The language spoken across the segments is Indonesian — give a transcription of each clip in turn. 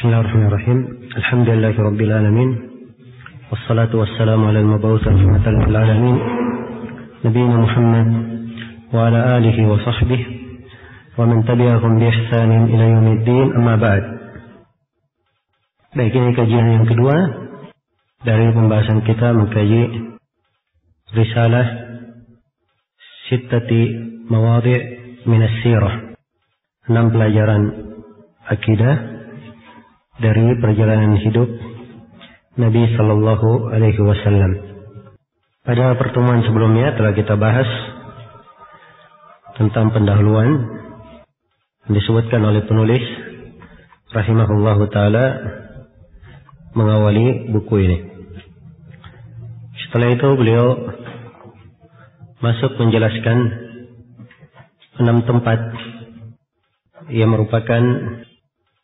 Bismillahirrahmanirrahim. Alhamdulillahi rabbil alamin. Wassalatu wassalamu ala al-mab'uts rahmatan lil alamin. Nabiyina Muhammad wa ala alihi wa sahbihi wa man tabi'ahum bi ihsanin ila yaumiddin. Amma ba'd. Baik, ini kajian yang kedua dari pembahasan kita mengkaji risalah sittati mawadhi' min as-sirah. 6 pelajaran akidah dari perjalanan hidup Nabi Sallallahu Alaihi Wasallam. Pada pertemuan sebelumnya telah kita bahas tentang pendahuluan yang disebutkan oleh penulis rahimahullahu taala mengawali buku ini. Setelah itu beliau masuk menjelaskan 6 tempat yang merupakan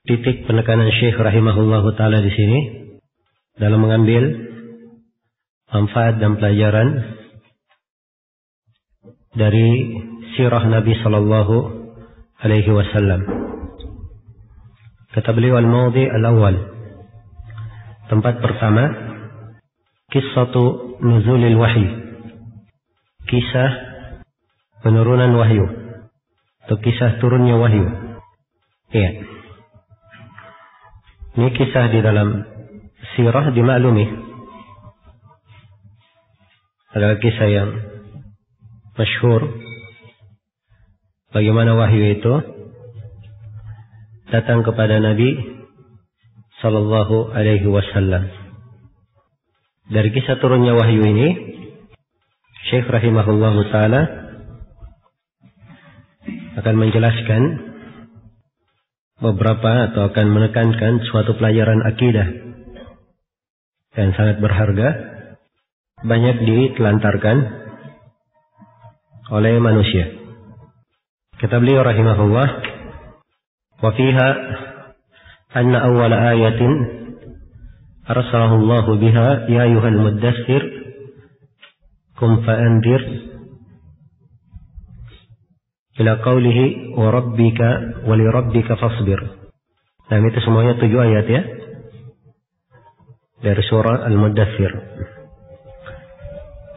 titik penekanan Syekh rahimahullahu taala di sini dalam mengambil manfaat dan pelajaran dari sirah Nabi sallallahu alaihi wasallam. Kata beliau, al-mawdi' al-awwal. Tempat pertama, qissatu nuzulil wahyi. Kisah penurunan wahyu atau kisah turunnya wahyu. Iya. Ini kisah di dalam sirah dimaklumi adalah kisah yang masyhur, bagaimana wahyu itu datang kepada Nabi Sallallahu Alaihi Wasallam. Dari kisah turunnya wahyu ini, Syekh rahimahullahu taala akan menjelaskan beberapa atau akan menekankan suatu pelajaran akidah yang sangat berharga, banyak ditelantarkan oleh manusia. Kata beliau rahimahullah, wa fiha anna awwala ayatin arsalahu Allah biha ya ayyuhal muddaththir qum fa'andir ila qawlihi wa rabbika wa li rabbika fasbir. Nah, itu semuanya 7 ayat ya dari surah Al-Muddaththir.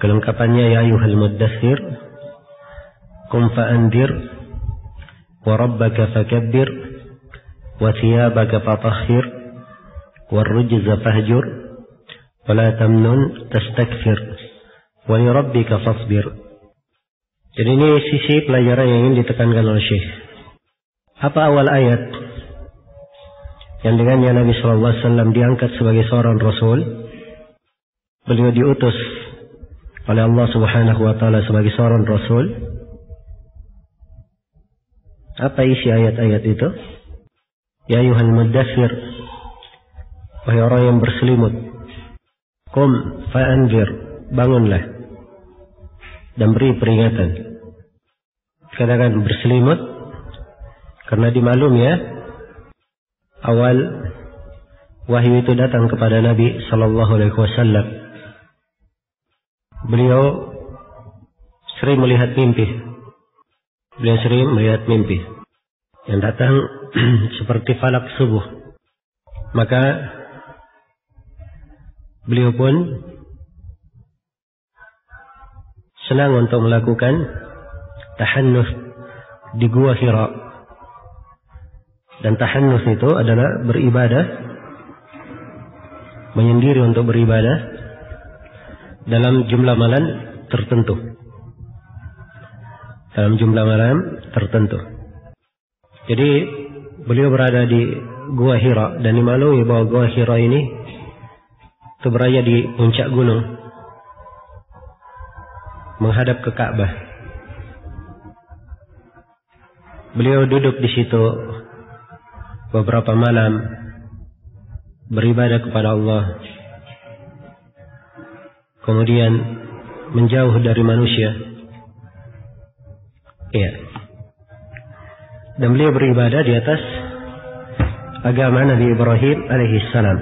Kelengkapannya, ya ayyuhal muddaththir qum fa'andir wa rabbaka fakabbir wa thiyabaka fatahhir wa rujza fahjur wa la tamnun tastakthir wa li rabbika fasbir. Jadi ini sisi pelajaran yang ingin ditekankan oleh Syekh. Apa awal ayat yang dengannya Nabi SAW diangkat sebagai seorang Rasul? Beliau diutus oleh Allah Subhanahu Wa Taala sebagai seorang Rasul. Apa isi ayat-ayat itu? Ya ayyuhal muddaththir, wahai orang yang berselimut. Qum fa'anzir, bangunlah dan beri peringatan. Katakan berselimut karena dimaklum ya, awal wahyu itu datang kepada Nabi Sallallahu Alaihi Wasallam. Beliau sering melihat mimpi. Beliau sering melihat mimpi yang datang seperti falak subuh. Maka beliau pun senang untuk melakukan tahannus di Gua Hira. Dan tahannus itu adalah beribadah, menyendiri untuk beribadah dalam jumlah malam tertentu. Dalam jumlah malam tertentu. Jadi beliau berada di Gua Hira dan dimaklumi bahwa Gua Hira ini itu berada di puncak gunung, menghadap ke Ka'bah. Beliau duduk di situ beberapa malam beribadah kepada Allah. Kemudian menjauh dari manusia. Iya. Dan beliau beribadah di atas agama Nabi Ibrahim alaihissalam.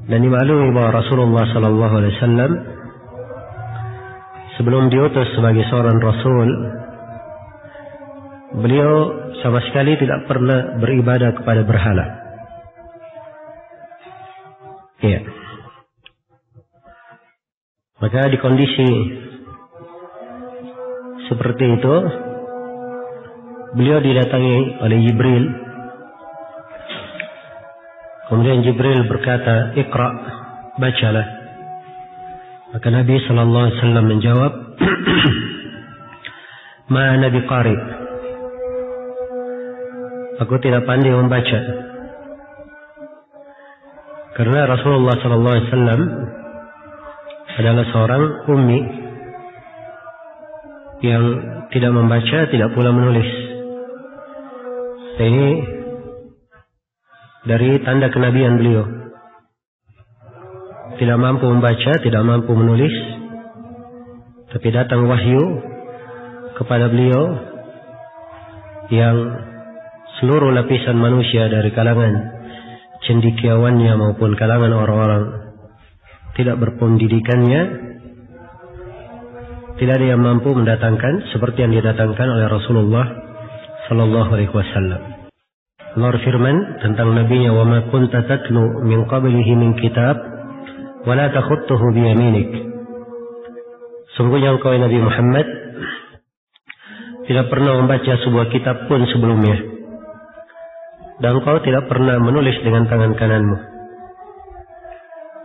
Dan dimaklumi bahwa Rasulullah sallallahu alaihi wasallam sebelum diutus sebagai seorang Rasul, beliau sama sekali tidak pernah beribadah kepada berhala. Iya. Maka di kondisi seperti itu, beliau didatangi oleh Jibril. Kemudian Jibril berkata, "Iqra, bacalah." Maka Nabi sallallahu alaihi wasallam menjawab, "Ma ana biqari." Aku tidak pandai membaca. Karena Rasulullah sallallahu alaihi wasallam adalah seorang ummi yang tidak membaca, tidak pula menulis. Ini dari tanda kenabian beliau. Tidak mampu membaca, tidak mampu menulis, tapi datang wahyu kepada beliau yang seluruh lapisan manusia dari kalangan cendekiawannya maupun kalangan orang-orang tidak berpendidikannya, tidak ada yang mampu mendatangkan seperti yang didatangkan oleh Rasulullah sallallahu alaihi wasallam. Allah firman tentang nabinya, "Wa ma kunta tatlu min qablihi min kitab wa la takhutuhu bi yaminik." Sungguhnya engkau Nabi Muhammad tidak pernah membaca sebuah kitab pun sebelumnya, dan engkau tidak pernah menulis dengan tangan kananmu.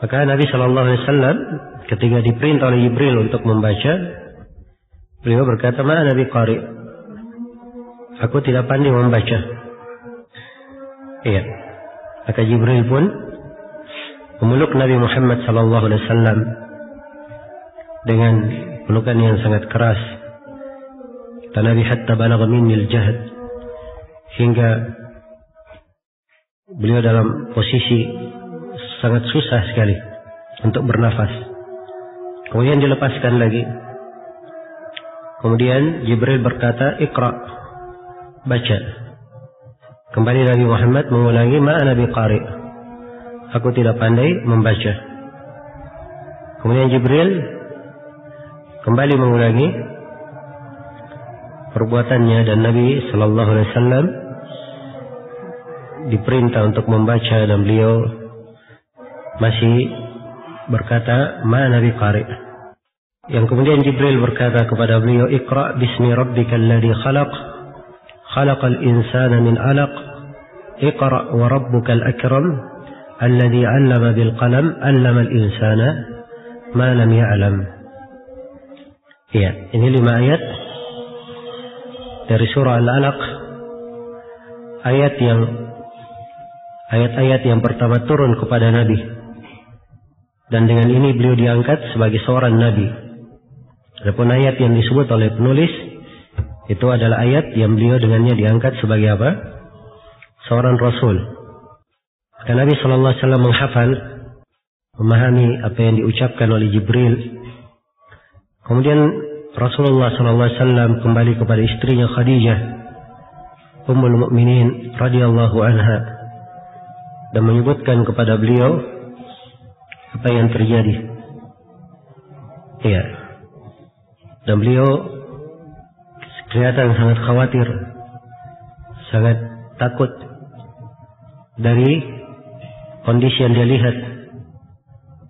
Maka Nabi sallallahu alaihi wasallam ketika diperintah oleh Jibril untuk membaca, beliau berkata, "Ma ana biqari." Aku tidak pandai membaca. Iya. Maka Jibril pun memeluk Nabi Muhammad sallallahu alaihi wasallam dengan pelukan yang sangat keras. Kata Nabi, "Hatta balagha minni al-jahd." Hingga beliau dalam posisi sangat susah sekali untuk bernafas. Kemudian dilepaskan lagi. Kemudian Jibril berkata, "Iqra, baca." Kembali Nabi Muhammad mengulangi, "Ma ana biqari." Aku tidak pandai membaca. Kemudian Jibril kembali mengulangi perbuatannya, dan Nabi sallallahu alaihi wasallam diperintah untuk membaca, dan beliau masih berkata, "Ma ana biqari." Yang kemudian Jibril berkata kepada beliau, "Iqra bismi rabbikal ladzi khalaq, khalaqal insana min 'alaq, iqra wa rabbukal akram, alladzi 'allama bil qalam, 'allamal insana ma lam ya'lam." Ya, ini 5 ayat dari surah Al-Alaq, ayat-ayat yang pertama turun kepada Nabi, dan dengan ini beliau diangkat sebagai seorang Nabi. Adapun ayat yang disebut oleh penulis itu adalah ayat yang beliau dengannya diangkat sebagai apa? Seorang Rasul. Maka Nabi sallallahu alaihi wasallam menghafal, memahami apa yang diucapkan oleh Jibril. Kemudian Rasulullah sallallahu alaihi wasallam kembali kepada istrinya Khadijah Ummul Mukminin radhiyallahu anha, dan menyebutkan kepada beliau apa yang terjadi. Iya. Dan beliau kelihatan sangat khawatir, sangat takut dari kondisi yang dia lihat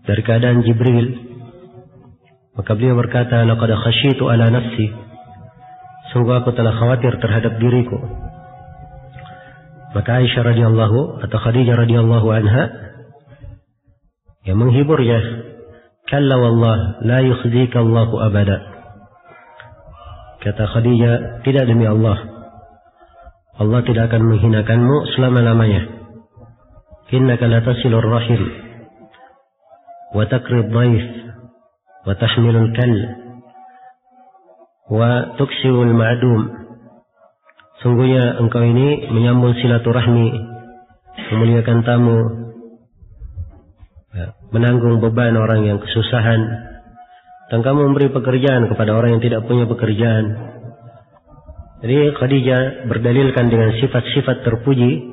dari keadaan Jibril. Maka beliau berkata, "Laqad khasyitu ala nafsi." Sungguh aku telah khawatir terhadap diriku. Maka Aisyah radhiyallahu atau Khadijah radhiyallahu anha yang menghiburnya, "Kalla wallah la yukhzika Allahu abada." Kata Khadijah, "Tidak demi Allah, Allah tidak akan menghinakanmu selama-lamanya. Innaka la tasilur rahim wa taqrib dhaif wa tahmilul kal wa tuksirul ma'dum." Sungguhnya engkau ini menyambung silaturahmi, memuliakan tamu, menanggung beban orang yang kesusahan, dan kamu memberi pekerjaan kepada orang yang tidak punya pekerjaan. Jadi Khadijah berdalilkan dengan sifat-sifat terpuji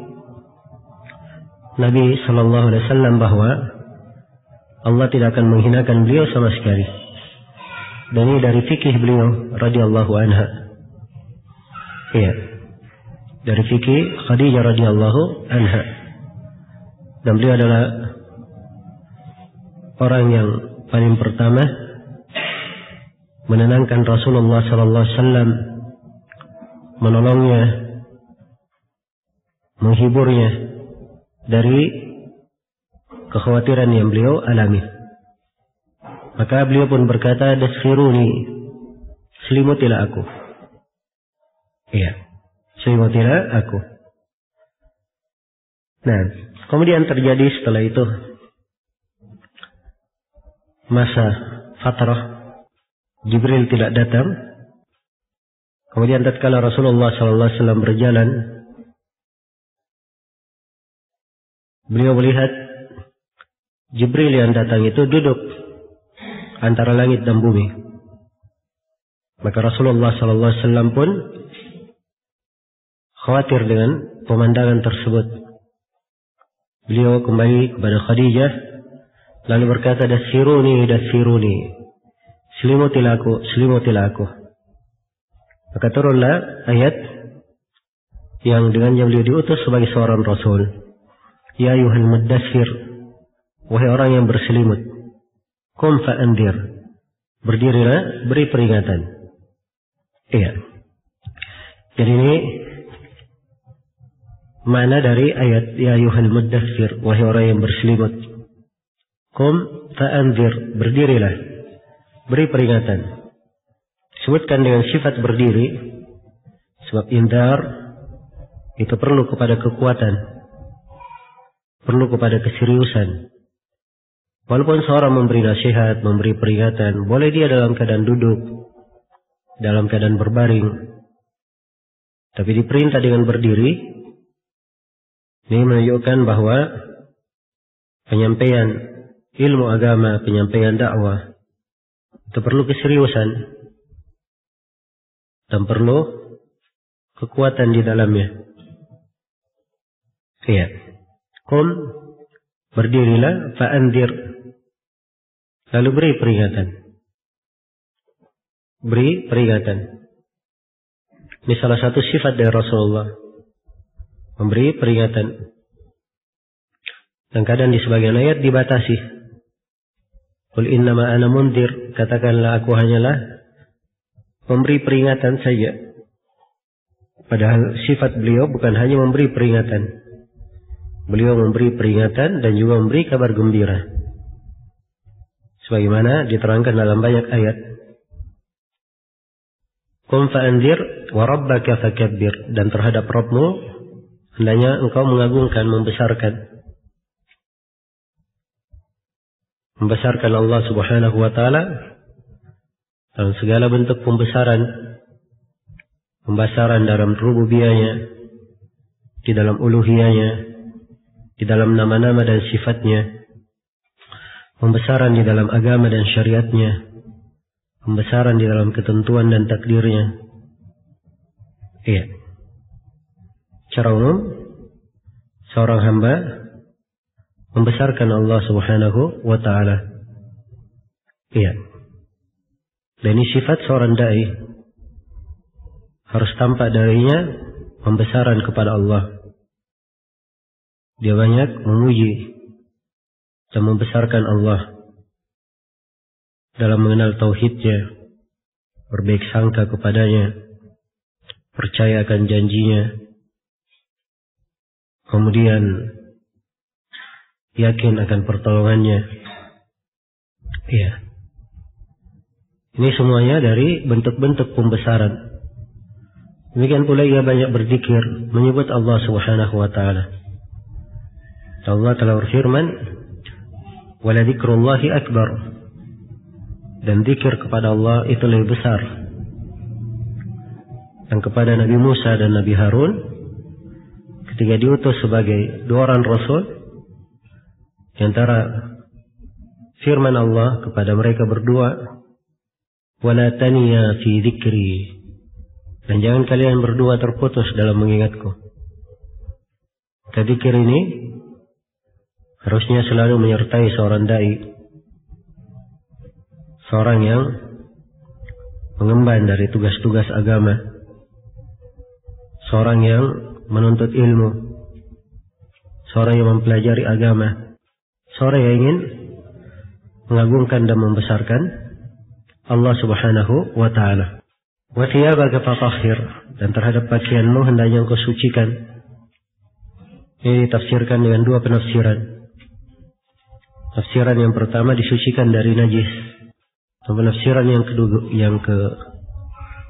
Nabi sallallahu alaihi wasallam bahwa Allah tidak akan menghinakan beliau sama sekali. Dan ini dari fikih beliau radhiyallahu anha. Iya. Dari fikih Khadijah radhiyallahu anha. Dan beliau adalah orang yang paling pertama menenangkan Rasulullah sallallahu alaihi wasallam, menolongnya, menghiburnya dari kekhawatiran yang beliau alami. Maka beliau pun berkata, "Dasfiruni, selimutilah aku." Iya, selimutilah aku. Nah, kemudian terjadi setelah itu masa fatrah, Jibril tidak datang. Kemudian tatkala Rasulullah sallallahu alaihi wasallam berjalan, beliau melihat Jibril yang datang itu duduk antara langit dan bumi. Maka Rasulullah sallallahu alaihi wasallam pun khawatir dengan pemandangan tersebut. Beliau kembali kepada Khadijah lalu berkata, "Dasfiruni, dasfiruni." Selimutilah aku, selimutilah aku. Maka turunlah ayat yang dengannya beliau diutus sebagai seorang rasul. "Ya ayyuhal muddaththir," wahai orang yang berselimut. "Qum fa'andir," berdirilah, beri peringatan. Iya. Jadi ini makna dari ayat "Ya ayyuhal muddaththir," wahai orang yang berselimut. "Qum fa'andir," berdirilah, beri peringatan. Sebutkan dengan sifat berdiri, sebab indar itu perlu kepada kekuatan, perlu kepada keseriusan. Walaupun seorang memberi nasihat, memberi peringatan, boleh dia dalam keadaan duduk, dalam keadaan berbaring, tapi diperintah dengan berdiri. Ini menunjukkan bahwa penyampaian ilmu agama, penyampaian dakwah itu perlu keseriusan dan perlu kekuatan di dalamnya. Iya. Qum, berdirilah, fa'andir, lalu beri peringatan. Beri peringatan. Ini salah satu sifat dari Rasulullah, memberi peringatan. Dan kadang di sebagian ayat dibatasi. Qul innama ana mundir, katakanlah aku hanyalah memberi peringatan saja. Padahal sifat beliau bukan hanya memberi peringatan. Beliau memberi peringatan dan juga memberi kabar gembira. Sebagaimana diterangkan dalam banyak ayat. Qum fa'andir wa rabbaka fakabbir, dan terhadap Rabbmu hendaknya engkau mengagungkan, membesarkan Allah subhanahu wa ta'ala dalam segala bentuk pembesaran dalam rububiyahnya, di dalam uluhiyahnya, di dalam nama-nama dan sifatnya, pembesaran di dalam agama dan syariatnya, pembesaran di dalam ketentuan dan takdirnya. Iya. Secara umum, seorang hamba membesarkan Allah subhanahu wa ta'ala. Iya. Dan ini sifat seorang da'i. Harus tampak darinya pembesaran kepada Allah. Dia banyak memuji dan membesarkan Allah dalam mengenal tauhidnya, berbaik sangka kepadanya, percaya akan janjinya, kemudian yakin akan pertolongannya. Iya. Ini semuanya dari bentuk-bentuk pembesaran. Demikian pula ia banyak berzikir, menyebut Allah subhanahu wa ta'ala. Allah telah berfirman, "Wala dzikrullahi akbar." Dan zikir kepada Allah itu lebih besar. Dan kepada Nabi Musa dan Nabi Harun, ketika diutus sebagai dua orang rasul, di antara firman Allah kepada mereka berdua, "Wala taniya fi dzikri." Dan jangan kalian berdua terputus dalam mengingatku. Zikir ini harusnya selalu menyertai seorang dai, seorang yang mengemban dari tugas-tugas agama, seorang yang menuntut ilmu, seorang yang mempelajari agama, seorang yang ingin mengagungkan dan membesarkan Allah Subhanahu wa ta'ala. Wa thiyabaka fatahhir, dan terhadap pakaianmu hendaknya engkau sucikan. Ini ditafsirkan dengan dua penafsiran. Tafsiran yang pertama, disucikan dari najis. Dan penafsiran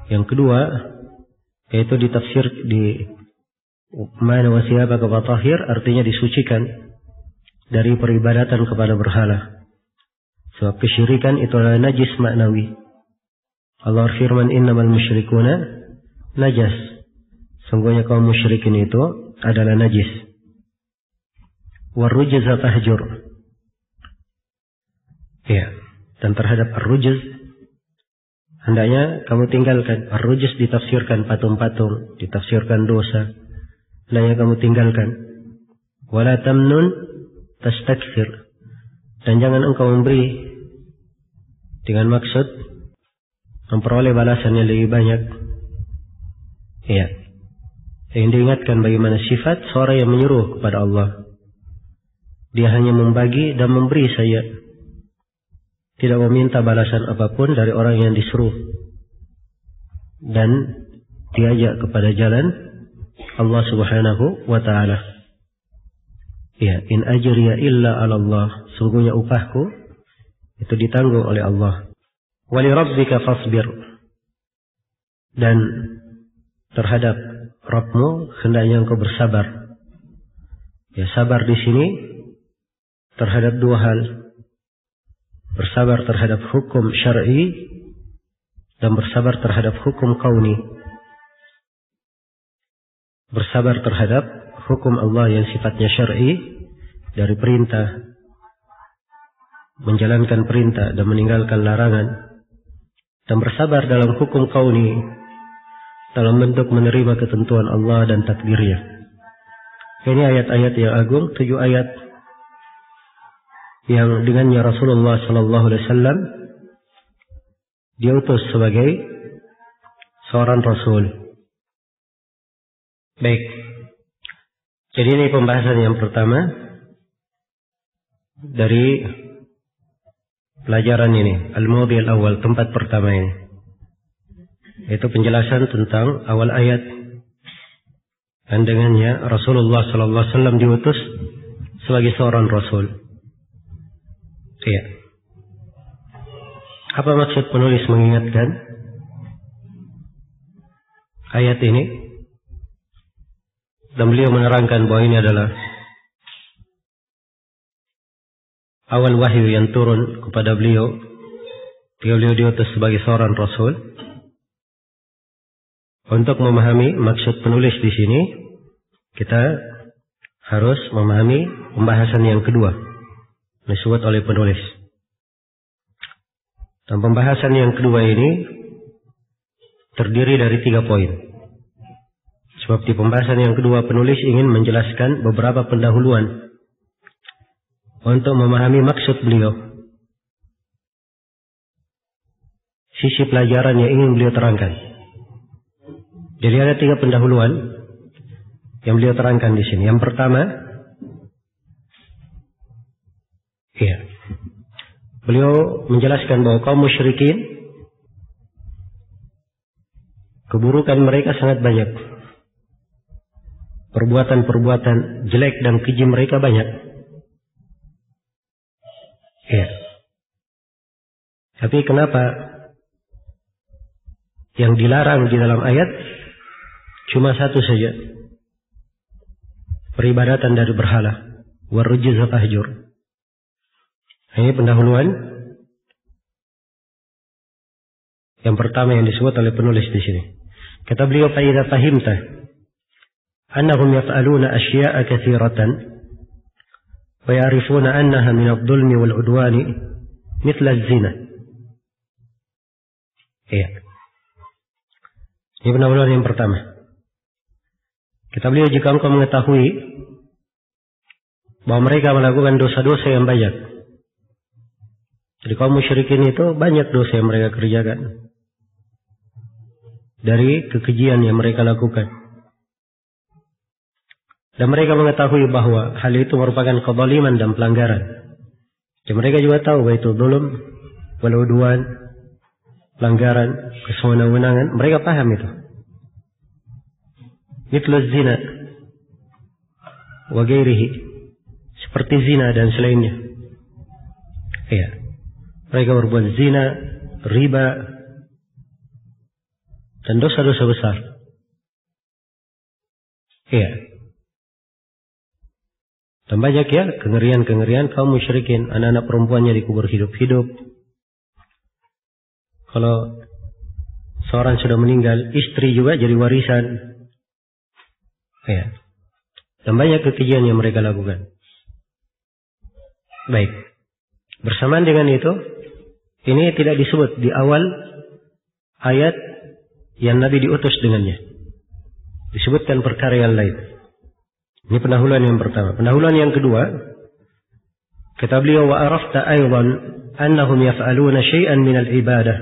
yang kedua yaitu ditafsir di mana wa thiyabaka fatahhir, artinya disucikan dari peribadatan kepada berhala. Sebab kesyirikan itu adalah najis maknawi. Allah firman, innamal musyrikuna najas. Sungguhnya kaum musyrikin itu adalah najis. Warrujza tahjur. Ya, dan terhadap ar-rujz hendaknya kamu tinggalkan. Ar-rujz ditafsirkan patung-patung, ditafsirkan dosa. Hendaknya kamu tinggalkan. Wala tamnun tastakthir. Dan jangan engkau memberi dengan maksud memperoleh balasan yang lebih banyak. Ya. Yang diingatkan bagaimana sifat seorang yang menyuruh kepada Allah. Dia hanya membagi dan memberi saja. Tidak meminta balasan apapun dari orang yang disuruh. Dan diajak kepada jalan Allah Subhanahu wa ta'ala. Ya, in ajriya illa 'ala Allah. Sungguhnya upahku itu ditanggung oleh Allah. Wa li rabbika fasbir. Dan terhadap Rabbmu hendaknya engkau bersabar. Ya, sabar di sini terhadap dua hal. Bersabar terhadap hukum syar'i dan bersabar terhadap hukum kauni. Bersabar terhadap hukum Allah yang sifatnya syar'i dari perintah, menjalankan perintah dan meninggalkan larangan, dan bersabar dalam hukum kauni dalam bentuk menerima ketentuan Allah dan takdirnya. Ini ayat-ayat yang agung, 7 ayat yang dengannya Rasulullah sallallahu alaihi wasallam diutus sebagai seorang rasul. Baik. Jadi ini pembahasan yang pertama dari pelajaran ini, al-mawdi' al-awwal, tempat pertama ini. Itu penjelasan tentang awal ayat. Dan dengannya Rasulullah sallallahu alaihi wasallam diutus sebagai seorang rasul. Iya. Apa maksud penulis mengingatkan ayat ini? Dan beliau menerangkan bahwa ini adalah awal wahyu yang turun kepada beliau. Beliau diutus sebagai seorang rasul. Untuk memahami maksud penulis di sini, kita harus memahami pembahasan yang kedua disebut oleh penulis. Dan pembahasan yang kedua ini terdiri dari 3 poin. Sebab di pembahasan yang kedua penulis ingin menjelaskan beberapa pendahuluan untuk memahami maksud beliau. Sisi pelajaran yang ingin beliau terangkan. Jadi ada 3 pendahuluan yang beliau terangkan di sini. Yang pertama, ya, beliau menjelaskan bahwa kaum musyrikin keburukan mereka sangat banyak. Perbuatan-perbuatan jelek dan keji mereka banyak. Ya. Tapi kenapa yang dilarang di dalam ayat cuma satu saja? Peribadatan dari berhala. Warrujza tahjur. Ini pendahuluan yang pertama yang disebut oleh penulis di sini. Kata beliau, fa idza fahimta annahum yaf'aluna asya'a katsiratan wa ya'rifuna annaha min adh-dhulmi wal 'udwani mithla az-zina. Iya. Ini pendahuluan yang pertama. Kata beliau, jika engkau mengetahui bahwa mereka melakukan dosa-dosa yang banyak. Jadi kaum musyrikin itu banyak dosa yang mereka kerjakan. Dari kekejian yang mereka lakukan. Dan mereka mengetahui bahwa hal itu merupakan kezaliman dan pelanggaran. Dan mereka juga tahu bahwa itu zulm, wal-udwan, pelanggaran, kesewenang-wenangan. Mereka paham itu. Mithlu zina wa ghairihi, seperti zina dan selainnya. Iya. Mereka berbuat zina, riba, dan dosa-dosa besar. Iya. Dan banyak ya kengerian-kengerian kaum musyrikin, anak-anak perempuannya dikubur hidup-hidup. Kalau seorang sudah meninggal, istri juga jadi warisan. Ya. Dan banyak kekejian yang mereka lakukan. Baik. Bersamaan dengan itu, ini tidak disebut di awal ayat yang Nabi diutus dengannya. Disebutkan perkara yang lain. Ini pendahuluan yang pertama. Pendahuluan yang kedua, kata beliau, wa arafta aydan annahum yaf'aluna syai'an min al-ibadah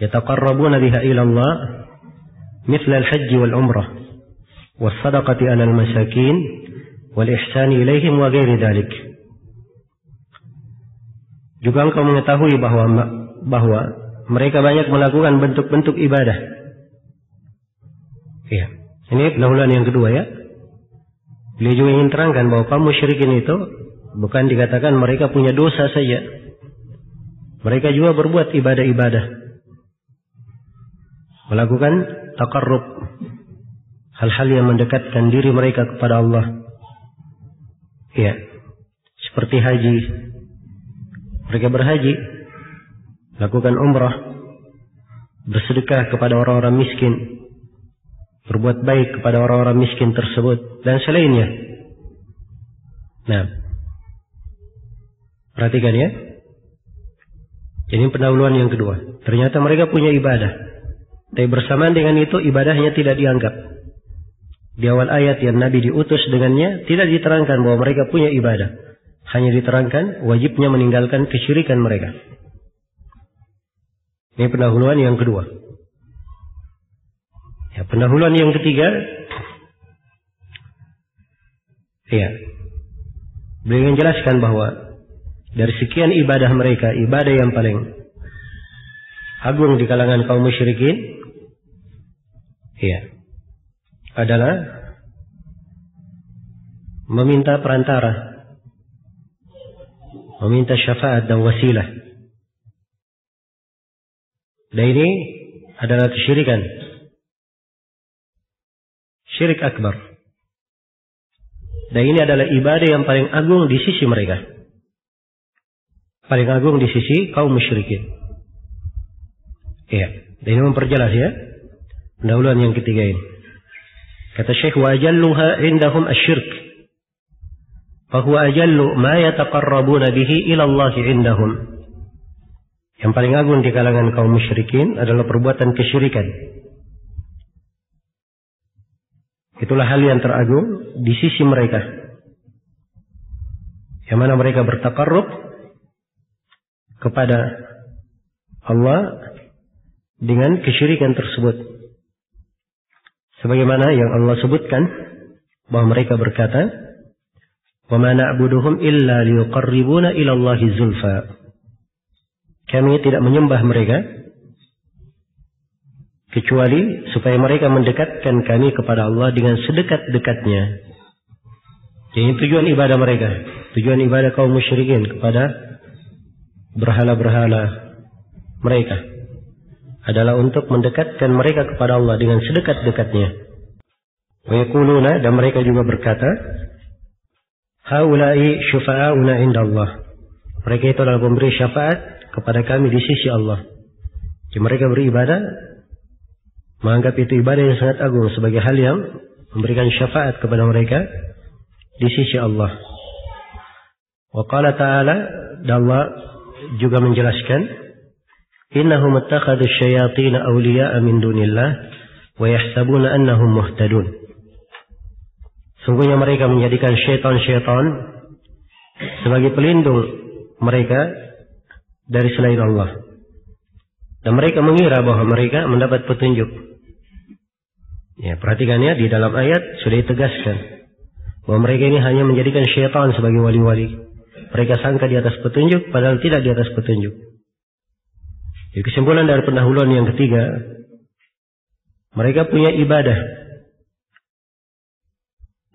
yataqarrabuna biha ila Allah mithla al-hajj wal umrah was sadaqati 'ala al-masakin wal ihsani ilaihim wa ghairi dzalik. Juga engkau mengetahui bahwa mereka banyak melakukan bentuk-bentuk ibadah. Iya. Ini pendahuluan yang kedua ya. Beliau juga ingin terangkan bahwa kaum musyrikin itu bukan dikatakan mereka punya dosa saja. Mereka juga berbuat ibadah-ibadah. Melakukan taqarrub. Hal-hal yang mendekatkan diri mereka kepada Allah. Iya. Seperti haji. Mereka berhaji. Lakukan umrah. Bersedekah kepada orang-orang miskin. Berbuat baik kepada orang-orang miskin tersebut dan selainnya. Nah, perhatikan ya. Ini pendahuluan yang kedua. Ternyata mereka punya ibadah. Tapi bersamaan dengan itu ibadahnya tidak dianggap. Di awal ayat yang Nabi diutus dengannya tidak diterangkan bahwa mereka punya ibadah. Hanya diterangkan wajibnya meninggalkan kesyirikan mereka. Ini pendahuluan yang kedua. Ya, pendahuluan yang ketiga, ya, beliau menjelaskan bahwa dari sekian ibadah mereka, ibadah yang paling agung di kalangan kaum musyrikin, ya, adalah meminta perantara, meminta syafaat dan wasilah. Dan ini adalah kesyirikan. Syirik akbar. Dan ini adalah ibadah yang paling agung di sisi mereka. Paling agung di sisi kaum musyrikin. Iya. Dan ini memperjelas ya. Pendahuluan yang ketiga ini. Kata Syekh, wa ajalluha indahum asyirk. Fahuwa ajallu ma yataqarrabuna bihi ila Allah indahum. Yang paling agung di kalangan kaum musyrikin adalah perbuatan kesyirikan. Itulah hal yang teragung di sisi mereka. Yang mana mereka bertaqarrub kepada Allah dengan kesyirikan tersebut. Sebagaimana yang Allah sebutkan bahwa mereka berkata, "Wa ma na'buduhum illa liyuqarribuna ila Allahi zulfa." Kami tidak menyembah mereka kecuali supaya mereka mendekatkan kami kepada Allah dengan sedekat-dekatnya. Jadi tujuan ibadah mereka, tujuan ibadah kaum musyrikin kepada berhala-berhala mereka adalah untuk mendekatkan mereka kepada Allah dengan sedekat-dekatnya. Wa yaquluna, dan mereka juga berkata, haula'i syufa'auna indallah. Mereka itu adalah pemberi syafaat kepada kami di sisi Allah. Jadi mereka beribadah menganggap itu ibadah yang sangat agung sebagai hal yang memberikan syafaat kepada mereka di sisi Allah. Wa qala ta'ala, dan Allah juga menjelaskan, innahum ittakhadhu asyayatin awliya'a min dunillah wa yahsabuna annahum muhtadun. Sungguhnya mereka menjadikan syaitan-syaitan sebagai pelindung mereka dari selain Allah. Dan mereka mengira bahwa mereka mendapat petunjuk. Ya, perhatikannya di dalam ayat sudah ditegaskan bahwa mereka ini hanya menjadikan syaitan sebagai wali-wali, mereka sangka di atas petunjuk, padahal tidak di atas petunjuk. Jadi kesimpulan dari pendahuluan yang ketiga, mereka punya ibadah.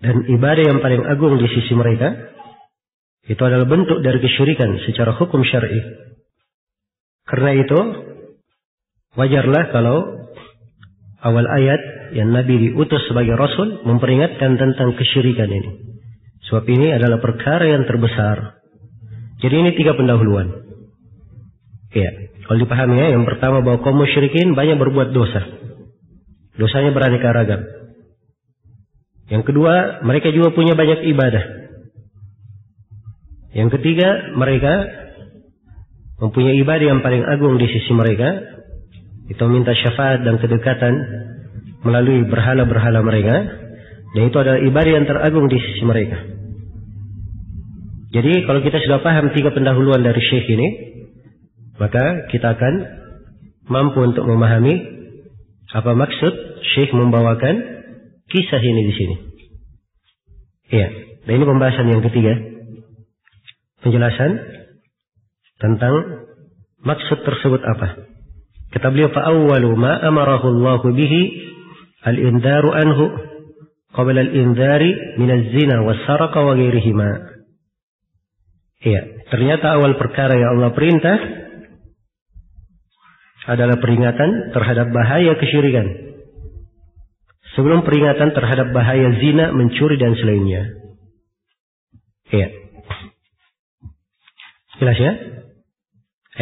Dan ibadah yang paling agung di sisi mereka, itu adalah bentuk dari kesyirikan secara hukum syar'i. Karena itu, wajarlah kalau awal ayat yang Nabi diutus sebagai Rasul memperingatkan tentang kesyirikan ini. Sebab ini adalah perkara yang terbesar. Jadi ini 3 pendahuluan. Ya, kalau dipahami ya, yang pertama bahwa kaum musyrikin banyak berbuat dosa. Dosanya beraneka ragam. Yang kedua, mereka juga punya banyak ibadah. Yang ketiga, mereka mempunyai ibadah yang paling agung di sisi mereka. Itu meminta syafaat dan kedekatan melalui berhala-berhala mereka. Dan itu adalah ibadah yang teragung di sisi mereka. Jadi kalau kita sudah paham 3 pendahuluan dari Syekh ini, maka kita akan mampu untuk memahami apa maksud Syekh membawakan kisah ini di sini. Iya, dan ini pembahasan yang ketiga. Penjelasan tentang maksud tersebut apa. Kata beliau, فَأَوَّلُ مَا أَمَرَهُ اللَّهُ بِهِ الْإِنْذَارُ أَنْهُ قَبْلَ الْإِنْذَارِ مِنَ الزِّنَا وَالسَّرَقَ وَغَيْرِهِمَا. Iya, ternyata awal perkara yang Allah perintah adalah peringatan terhadap bahaya kesyirikan. Sebelum peringatan terhadap bahaya zina, mencuri dan selainnya. Iya. Jelas ya?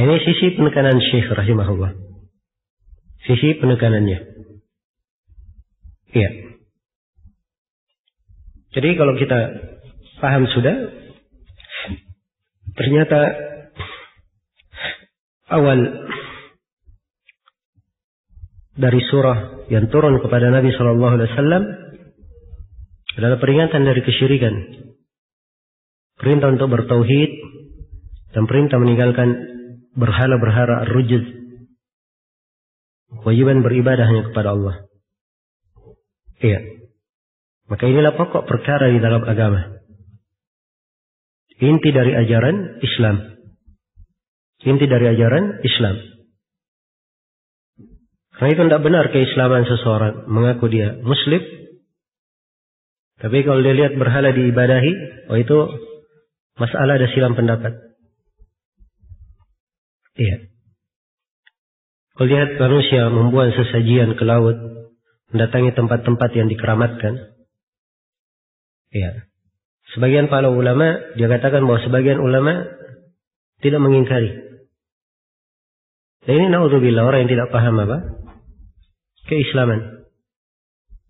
Ini sisi penekanan Syekh rahimahullah. Sisi penekanannya. Iya. Jadi kalau kita paham sudah, ternyata awal dari surah yang turun kepada Nabi SAW adalah peringatan dari kesyirikan. Perintah untuk bertauhid dan perintah meninggalkan berhala-berhala ar-rujuz. Kewajiban beribadah hanya kepada Allah. Iya. Maka inilah pokok perkara di dalam agama. Inti dari ajaran Islam. Inti dari ajaran Islam. Karena itu tidak benar keislaman seseorang mengaku dia Muslim. Tapi kalau dia lihat berhala diibadahi, oh itu masalah ada silam pendapat. Iya. Kalau lihat manusia membuang sesajian ke laut, mendatangi tempat-tempat yang dikeramatkan. Iya. Sebagian para ulama, dia katakan bahwa sebagian ulama tidak mengingkari. Dan ini naudzubillah, orang yang tidak paham apa? Keislaman.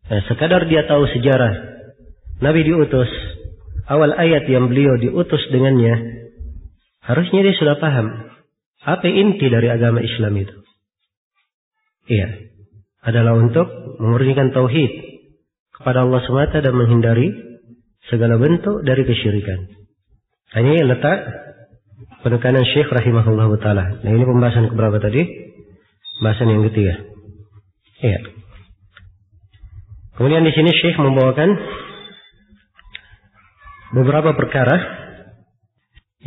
Nah, sekadar dia tahu sejarah Nabi diutus, awal ayat yang beliau diutus dengannya, harusnya dia sudah paham apa inti dari agama Islam itu. Iya, adalah untuk memurnikan tauhid kepada Allah semata dan menghindari segala bentuk dari kesyirikan. Ini letak penekanan Syekh rahimahullah ta'ala. Nah, ini pembahasan keberapa tadi? Pembahasan yang ketiga. Iya. Kemudian di sini Syekh membawakan beberapa perkara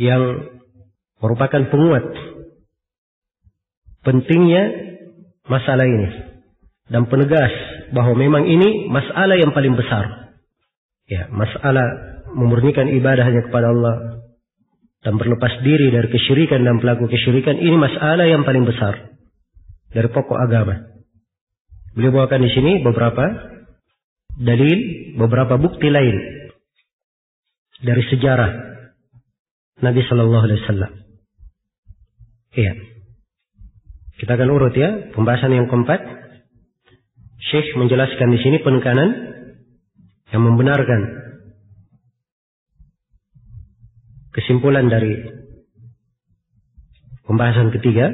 yang merupakan penguat pentingnya masalah ini dan penegas bahwa memang ini masalah yang paling besar. Ya, masalah memurnikan ibadah hanya kepada Allah dan berlepas diri dari kesyirikan dan pelaku kesyirikan, ini masalah yang paling besar dari pokok agama. Beliau bawakan di sini beberapa dalil, beberapa bukti lain dari sejarah Nabi Sallallahu Alaihi Wasallam. Iya. Kita akan urut ya, pembahasan yang keempat. Syekh menjelaskan di sini penekanan yang membenarkan kesimpulan dari pembahasan ketiga,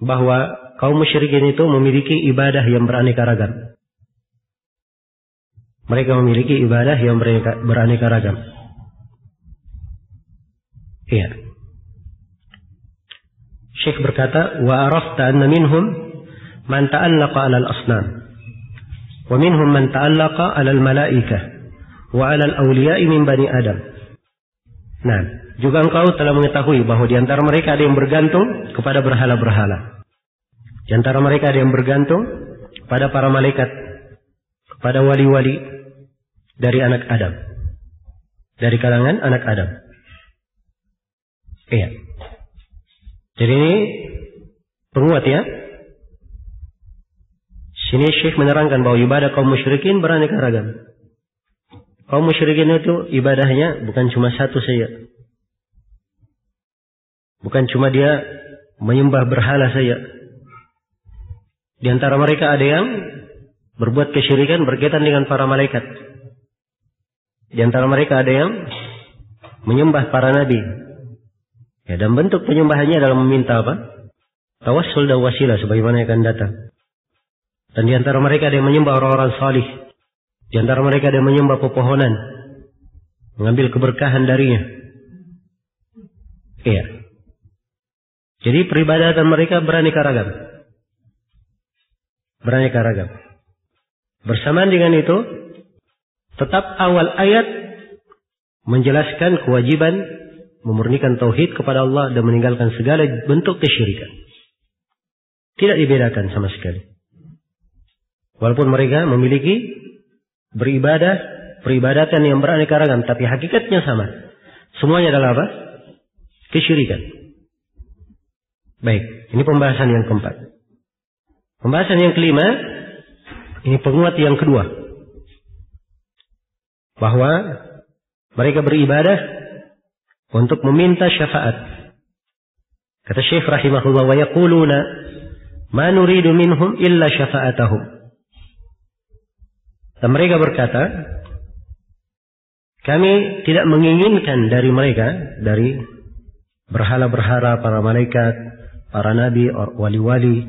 bahwa kaum musyrikin itu memiliki ibadah yang beraneka ragam. Mereka memiliki ibadah yang beraneka ragam. Iya. Syekh berkata, wa arafta anna minhum man ta'allaqa 'ala al-asnam wa minhum man ta'allaqa 'ala al-mala'ikah wa 'ala al-awliya'i min bani Adam. Nah, juga engkau telah mengetahui bahwa di antara mereka ada yang bergantung kepada berhala-berhala. Di antara mereka ada yang bergantung pada para malaikat, kepada wali-wali dari anak Adam, dari kalangan anak Adam. Iya. Jadi ini penguat ya. Sini Syekh menerangkan bahwa ibadah kaum musyrikin beraneka ragam. Kaum musyrikin itu ibadahnya bukan cuma satu saja. Bukan cuma dia menyembah berhala saja. Di antara mereka ada yang berbuat kesyirikan berkaitan dengan para malaikat. Di antara mereka ada yang menyembah para nabi. Ya, dan bentuk penyembahannya adalah meminta apa? Tawassul dan wasilah sebagaimana yang akan datang. Dan di antara mereka ada yang menyembah orang-orang salih. Di antara mereka ada yang menyembah pepohonan, mengambil keberkahan darinya. Iya. Jadi peribadatan mereka beraneka ragam. Beraneka ragam. Bersamaan dengan itu, tetap awal ayat menjelaskan kewajiban memurnikan tauhid kepada Allah dan meninggalkan segala bentuk kesyirikan. Tidak dibedakan sama sekali. Walaupun mereka memiliki peribadatan yang beraneka ragam, tapi hakikatnya sama. Semuanya adalah apa? Kesyirikan. Baik, ini pembahasan yang keempat. Pembahasan yang kelima, ini penguat yang kedua. Bahwa mereka beribadah untuk meminta syafaat. Kata Syekh rahimahullah, wa yaquluna ma nuridu minhum illa syafa'atahum. Dan mereka berkata, kami tidak menginginkan dari mereka, dari berhala-berhala, para malaikat, para nabi, wali-wali,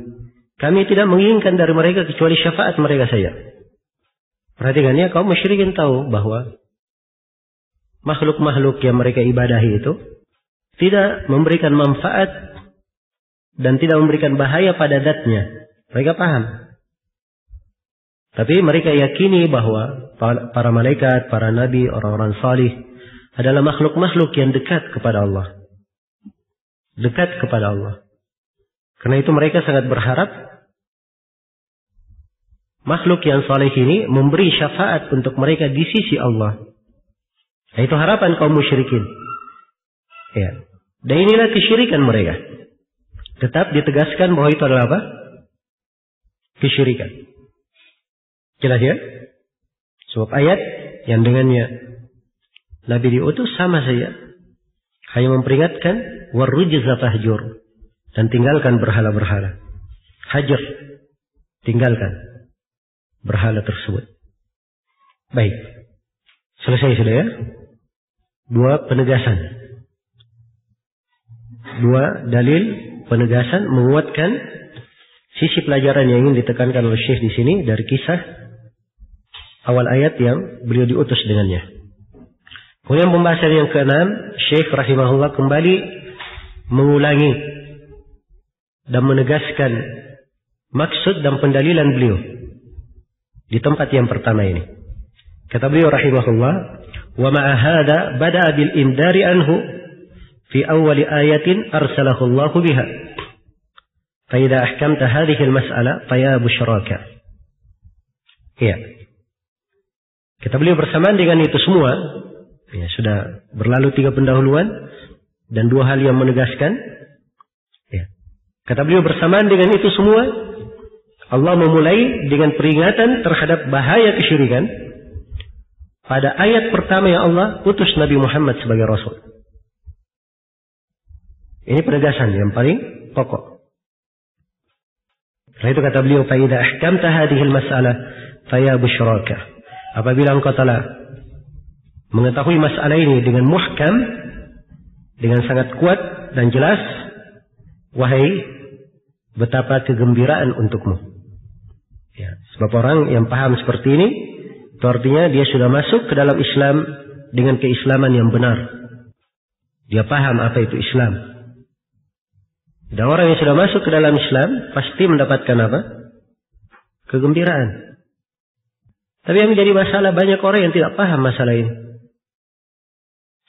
kami tidak menginginkan dari mereka kecuali syafaat mereka saja. Perhatikan ya, kaum musyrikin tahu bahwa makhluk-makhluk yang mereka ibadahi itu tidak memberikan manfaat dan tidak memberikan bahaya pada zatnya. Mereka paham. Tapi mereka yakini bahwa para malaikat, para nabi, orang-orang salih adalah makhluk-makhluk yang dekat kepada Allah. Dekat kepada Allah. Karena itu mereka sangat berharap makhluk yang salih ini memberi syafaat untuk mereka di sisi Allah. Nah, itu harapan kaum musyrikin. Ya. Dan inilah kesyirikan mereka. Tetap ditegaskan bahwa itu adalah apa? Kesyirikan. Jelas ya? Sebab ayat yang dengannya Nabi diutus sama saja. Hanya memperingatkan warrujza fahjur. Dan tinggalkan berhala-berhala. Hajar. Tinggalkan berhala tersebut. Baik. Selesai sudah ya? Dua penegasan. Dua dalil penegasan menguatkan sisi pelajaran yang ingin ditekankan oleh Syekh di sini dari kisah awal ayat yang beliau diutus dengannya. Kemudian pembahasan yang keenam, Syekh rahimahullah kembali mengulangi dan menegaskan maksud dan pendalilan beliau di tempat yang pertama ini. Kata beliau rahimahullah, wa ma'a hadza bada'a bil indari anhu fi awwal ayatin arsalahu Allah biha. Fa idza ahkamta hadhihi al-mas'ala fa ya busyraka. Iya. Kata beliau bersamaan dengan itu semua, ya, sudah berlalu 3 pendahuluan dan 2 hal yang menegaskan. Ya. Kata beliau bersamaan dengan itu semua, Allah memulai dengan peringatan terhadap bahaya kesyirikan pada ayat pertama yang Allah utus Nabi Muhammad sebagai Rasul. Ini penegasan yang paling pokok. Setelah itu kata beliau, fa idza ahkamta hadhihi al-mas'alah fa ya busyraka. Apabila engkau telah mengetahui masalah ini dengan muhkam, dengan sangat kuat dan jelas, wahai betapa kegembiraan untukmu. Ya, sebab orang yang paham seperti ini, itu artinya dia sudah masuk ke dalam Islam dengan keislaman yang benar. Dia paham apa itu Islam. Dan orang yang sudah masuk ke dalam Islam pasti mendapatkan apa? Kegembiraan. Tapi yang menjadi masalah, banyak orang yang tidak paham masalah ini.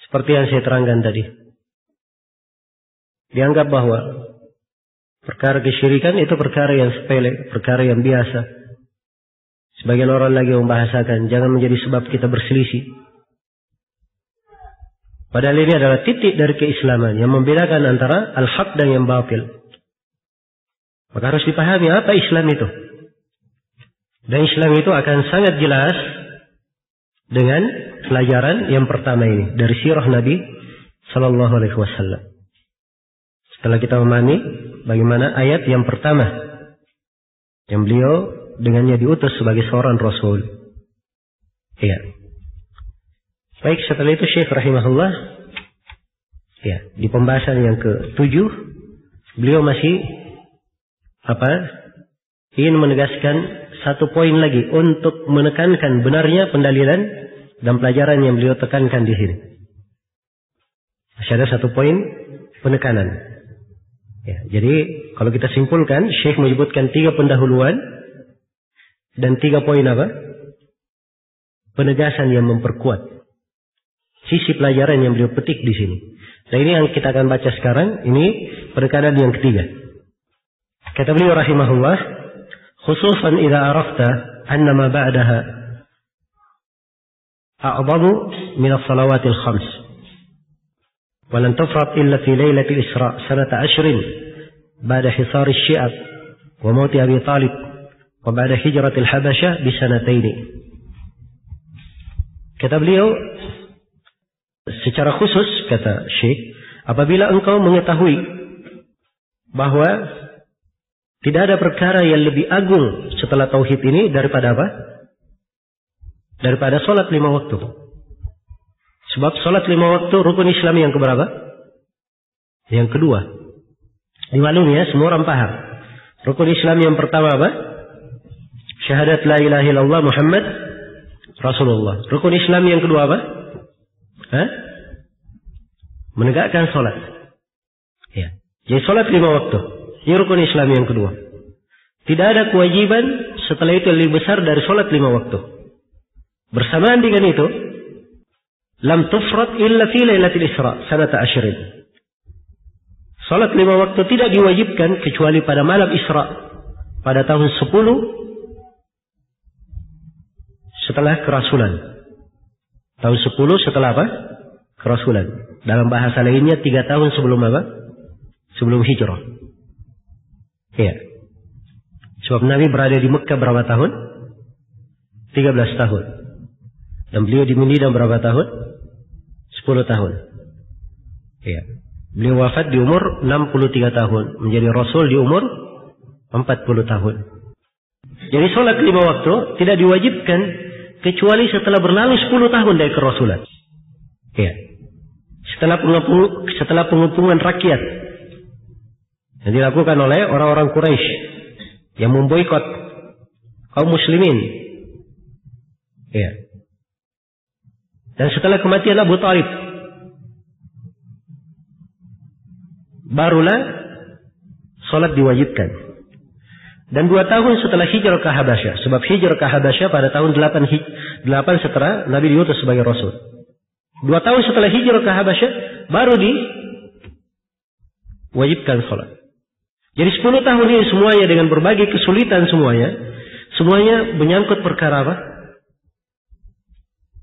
Seperti yang saya terangkan tadi. Dianggap bahwa perkara kesyirikan itu perkara yang sepele, perkara yang biasa. Sebagian orang lagi membahasakan, jangan menjadi sebab kita berselisih. Padahal ini adalah titik dari keislaman yang membedakan antara al-haq dan yang batil. Maka harus dipahami apa Islam itu. Dan Islam itu akan sangat jelas dengan pelajaran yang pertama ini dari sirah Nabi Sallallahu Alaihi Wasallam. Setelah kita memahami bagaimana ayat yang pertama yang beliau dengannya diutus sebagai seorang Rasul. Iya. Baik, setelah itu Syekh rahimahullah, ya, di pembahasan yang ke-7 beliau masih ingin menegaskan satu poin lagi untuk menekankan benarnya pendalilan dan pelajaran yang beliau tekankan di sini. Masih ada satu poin penekanan. Ya, jadi kalau kita simpulkan, Syekh menyebutkan 3 pendahuluan dan 3 poin penegasan yang memperkuat sisi pelajaran yang beliau petik di sini. Nah, ini yang kita akan baca sekarang. Ini penekanan yang ketiga. Kata beliau rahimahullah, khususan idza arafta anna ma ba'daha a'zamu min as-salawatil khams wa lan tufrad illa fi lailatil Isra sanata 10 ba'da hisar asy-Syi'ab wa maut Abi Talib wa ba'da hijratil Habasyah bi sanataini. Kata beliau, secara khusus, kata Syekh, apabila engkau mengetahui bahwa tidak ada perkara yang lebih agung setelah tauhid ini daripada daripada salat 5 waktu. Sebab salat 5 waktu rukun Islam yang keberapa? Yang kedua. Dimaklumi ya, semua orang paham. Rukun Islam yang pertama syahadat la ilaha illallah Muhammad Rasulullah. Rukun Islam yang kedua menegakkan salat. Ya. Jadi salat 5 waktu. Ini rukun Islam yang kedua. Tidak ada kewajiban setelah itu yang lebih besar dari salat 5 waktu. Bersamaan dengan itu, lam tufrad illa fi lailatul Isra sanata 10. Salat 5 waktu tidak diwajibkan kecuali pada malam Isra pada tahun 10 setelah kerasulan. Tahun 10 setelah kerasulan. Dalam bahasa lainnya 3 tahun sebelum sebelum hijrah. Iya. Sebab Nabi berada di Mekah berapa tahun? 13 tahun. Dan beliau di Madinah berapa tahun? 10 tahun. Iya. Beliau wafat di umur 63 tahun. Menjadi Rasul di umur 40 tahun. Jadi sholat 5 waktu tidak diwajibkan kecuali setelah berlalu 10 tahun dari kerasulan. Iya. Setelah pengepungan rakyat yang dilakukan oleh orang-orang Quraisy yang memboikot kaum muslimin. Ya. Dan setelah kematian Abu Talib, barulah salat diwajibkan. Dan 2 tahun setelah hijrah ke Habasyah, sebab hijrah ke Habasyah pada tahun 8 setelah Nabi diutus sebagai Rasul. 2 tahun setelah hijrah ke Habasyah baru diwajibkan salat. Jadi 10 tahun ini semuanya dengan berbagai kesulitan semuanya menyangkut perkara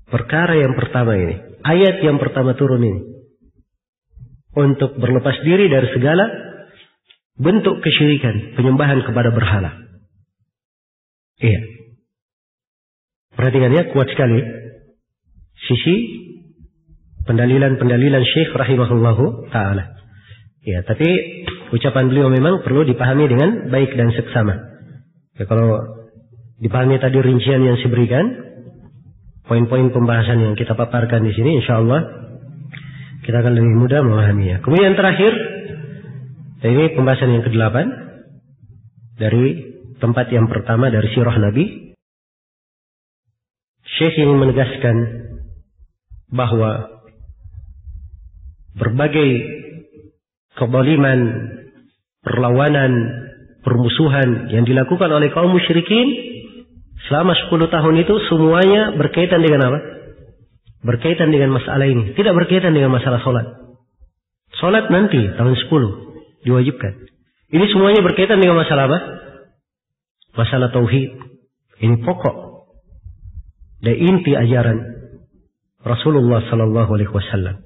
Perkara yang pertama ini, ayat yang pertama turun ini, untuk berlepas diri dari segala bentuk kesyirikan, penyembahan kepada berhala. Iya. Perhatikan ya, kuat sekali sisi pendalilan Syekh rahimahullahu ta'ala. Ya, tapi ucapan beliau memang perlu dipahami dengan baik dan seksama. Ya, kalau dipahami tadi rincian yang saya berikan, poin-poin pembahasan yang kita paparkan di sini, insyaallah kita akan lebih mudah memahaminya. Kemudian terakhir, ini pembahasan yang ke-8 dari tempat yang pertama dari sirah Nabi. Syekh ingin menegaskan bahwa berbagai kezaliman, perlawanan, permusuhan yang dilakukan oleh kaum musyrikin selama 10 tahun itu semuanya berkaitan dengan berkaitan dengan masalah ini. Tidak berkaitan dengan masalah sholat. Sholat nanti tahun 10 diwajibkan. Ini semuanya berkaitan dengan masalah apa? Masalah tauhid. Ini pokok dan inti ajaran Rasulullah Sallallahu Alaihi Wasallam.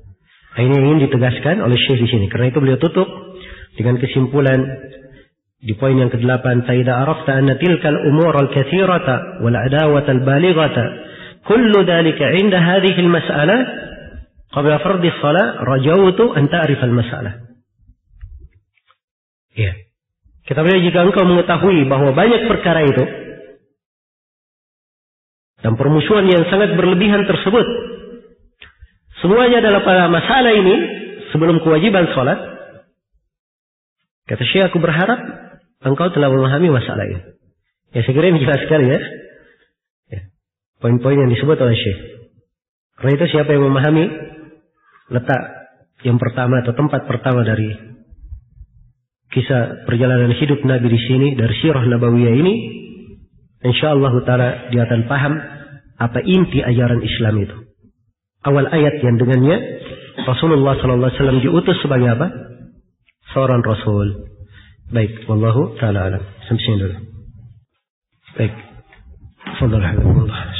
Ini ingin ditegaskan oleh Syekh di sini. Karena itu beliau tutup dengan kesimpulan di poin yang ke-8. Fa'idha arafta anna tilkal umur al-kathirata wal adawata al-balighata kullu dhalika 'inda hadhihi al-mas'alah qabla fardhi as-salah rajawtu an ta'rif al-mas'alah. Ya. Kita bilang jika engkau mengetahui bahwa banyak perkara itu dan permusuhan yang sangat berlebihan tersebut semuanya adalah pada masalah ini sebelum kewajiban sholat. Kata Syekh, aku berharap engkau telah memahami masalah ini. Ya, saya kira ini jelas sekali ya. Poin-poin yang disebut oleh Syekh. Karena itu siapa yang memahami letak yang pertama atau tempat pertama dari kisah perjalanan hidup Nabi di sini, dari sirah Nabawiyah ini, insyaallah ta'ala dia akan paham apa inti ajaran Islam itu. Awal ayat yang dengannya Rasulullah sallallahu alaihi wasallam diutus sebagai apa? Seorang rasul. Baik, wallahu taala alam. Sampai sini dulu. Baik. Fadhal.